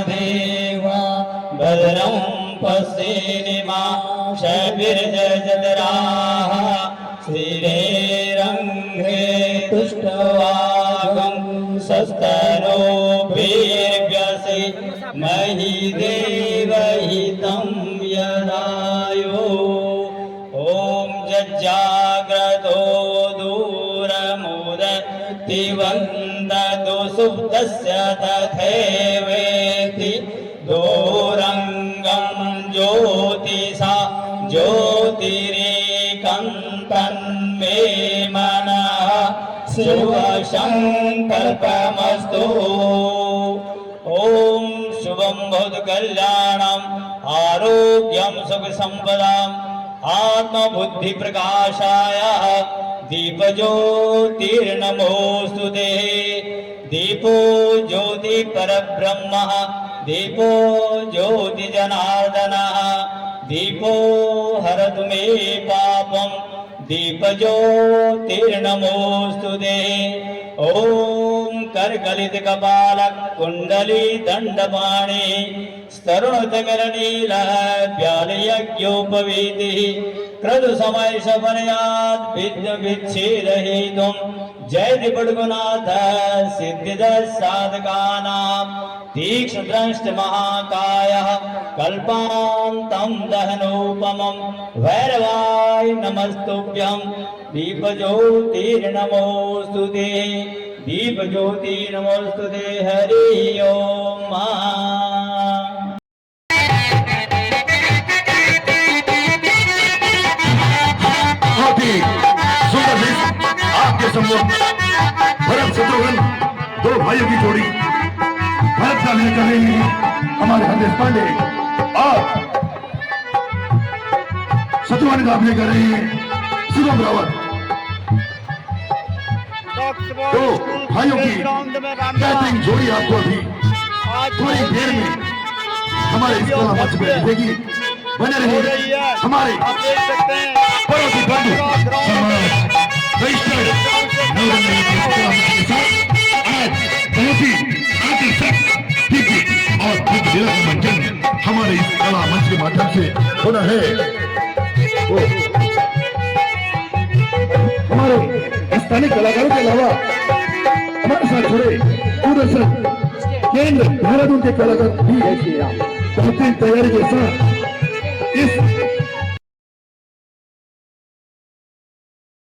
देवा भद्रं पश्येन्माशभिर्जयजतराः श्रीरङ्गे तुष्टवागं सस्तनोभिर्व्यसे मही देवहितं यदायो ॐ जज्जाग्रतो दूरमुदतिवन्दतु सुप्तस्य तथैवेति दूरङ्गं ज्योतिषा ज्योतिरेकं तन्मे मनः शुभसङ्कल्पमस्तु ॐ शुभं भवतु कल्याणम् आरोग्यं सुखसम्पदाम् आत्मबुद्धिप्रकाशाय दीपज्योतिर्नमोऽस्तु ते दीपो ज्योति परब्रह्मः दीपो ज्योति जनार्दनः दीपो हरतु मे पापं दीपज्योतिर्नमोऽस्तु ते ॐ कर्कलितकपालः कुण्डलीदण्डपाणि स्तरुणतकरनीलव्यालयज्ञोपवीतिः क्रतुसमयशपनयात् विद्यविच्छेदहेतुं जयति बडगुनाथ सिद्धिदसाधकानां तीक्ष्णद्रष्टमहाकायः कल्पान्तं दहनोपमं भैरवाय नमस्तुभ्यं दीपज्योतिर्नमोऽस्तु ते दीपज्योतिर्नमोऽस्तु ते हरि ओम। आपके सम्मुख भरत शत्रुघ्न दो भाइयों की जोड़ी भरत साहब कर रहे हैं हमारे हरदेश पांडे और शत्रुघ्न का अभिनय कर रहे हैं शुभम रावत। दो भाइयों की बेहतरीन जोड़ी आपको अभी थोड़ी देर में हमारे इस कला मंच में दिखेगी। बने रहिए हमारे पड़ोसी बंधु आज बहुत ही आकर्षक दिव्य और दिलक मंचन हमारे इस कला मंच के माध्यम से होना है। हमारे स्थानीय कलाकारों के अलावा हमारे साथ जुड़े दूरदर्शन केंद्र देहरादून के कलाकार भी है। बेहतरीन तैयारी के साथ इस